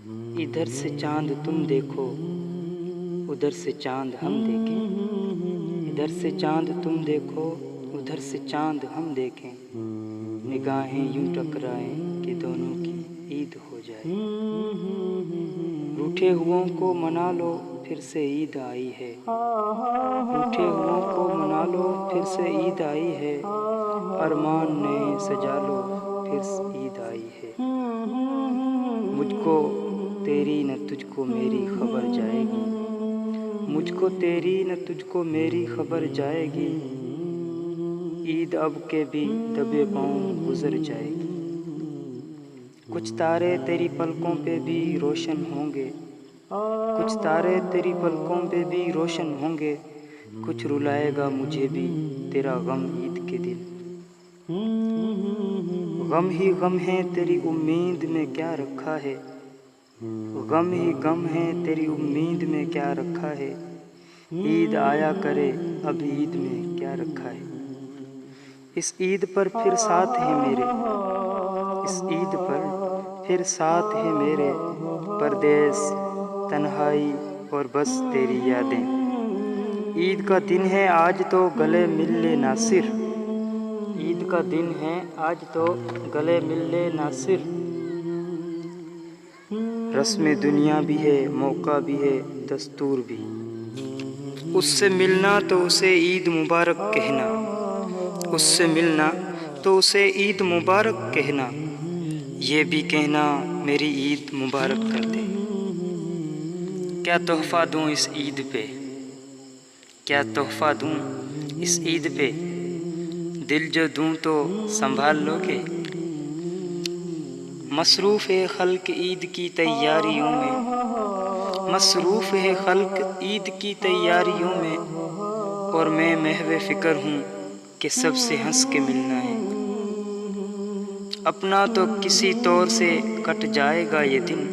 इधर से चांद तुम देखो, उधर से चांद हम देखें। इधर से चांद तुम देखो, उधर से चांद हम देखें। निगाहें यूं टकराएं कि दोनों की ईद हो जाए। रूठे हुओं को मना लो, फिर से ईद आई है। रूठे हुओं को मना लो, फिर से ईद आई है। अरमान नए सजा लो, फिर से ईद आई है। मुझको तेरी न तुझको मेरी खबर जाएगी। मुझको तेरी न तुझको मेरी खबर जाएगी। ईद अब के भी दबे पाँव गुजर जाएगी। कुछ तारे तेरी पलकों पे भी रोशन होंगे। कुछ तारे तेरी पलकों पे भी रोशन होंगे। कुछ रुलाएगा मुझे भी तेरा गम ईद के दिन। गम ही गम है तेरी उम्मीद में क्या रखा है। गम ही गम है तेरी उम्मीद में क्या रखा है। ईद आया करे अब ईद में क्या रखा है। इस ईद पर फिर साथ है मेरे। इस ईद पर फिर साथ है मेरे। परदेस, तन्हाई और बस तेरी यादें। ईद का दिन है आज तो गले मिल ले नासिर। ईद का दिन है आज तो गले मिल ले नासिर। रस्म दुनिया भी है, मौका भी है, दस्तूर भी। उससे मिलना तो उसे ईद मुबारक कहना। उससे मिलना तो उसे ईद मुबारक कहना। ये भी कहना मेरी ईद मुबारक कर दे। क्या तोहफ़ा दूँ इस ईद पे। क्या तोहफ़ा दूँ इस ईद पे। दिल जो दूँ तो संभाल लोगे। मसरूफ़ है खल्क ईद की तैयारियों में। मसरूफ़ है खल्क ईद की तैयारियों में। और मैं महवे फ़िक्र हूँ कि सबसे हंस के मिलना है। अपना तो किसी तौर से कट जाएगा ये दिन।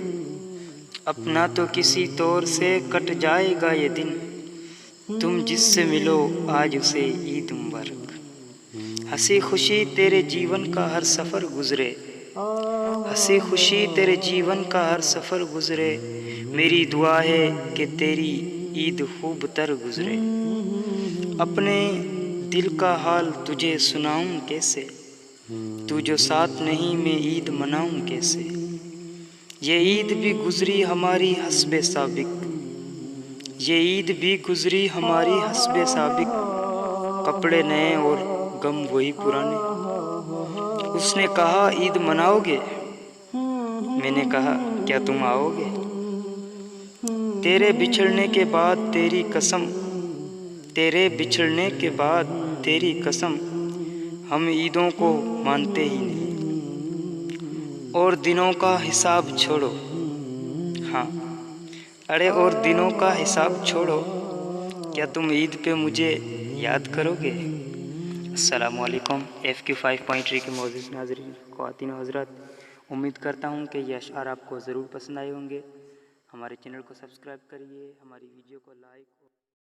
अपना तो किसी तौर से कट जाएगा ये दिन। तुम जिससे मिलो आज उसे ईद मुबारक। हंसी खुशी तेरे जीवन का हर सफ़र गुज़रे। हंसी खुशी तेरे जीवन का हर सफ़र गुज़रे। मेरी दुआ है कि तेरी ईद खूब तर गुज़रे। अपने दिल का हाल तुझे सुनाऊं कैसे। तू जो साथ नहीं मैं ईद मनाऊं कैसे। ये ईद भी गुज़री हमारी हस्बे साबिक। ये ईद भी गुज़री हमारी हस्बे साबिक। कपड़े नए और गम वही पुराने। उसने कहा ईद मनाओगे। मैंने कहा क्या तुम आओगे। तेरे बिछड़ने के बाद तेरी कसम। तेरे बिछड़ने के बाद तेरी कसम। हम ईदों को मानते ही नहीं। और दिनों का हिसाब छोड़ो। हाँ, अरे और दिनों का हिसाब छोड़ो। क्या तुम ईद पे मुझे याद करोगे। अस्सलामु अलैकुम। FQ5 पोइट्री के मौजूद नाज़रीन, ख़वातीन व हज़रात, उम्मीद करता हूँ कि ये अशआर आपको ज़रूर पसंद आए होंगे। हमारे चैनल को सब्सक्राइब करिए, हमारी वीडियो को लाइक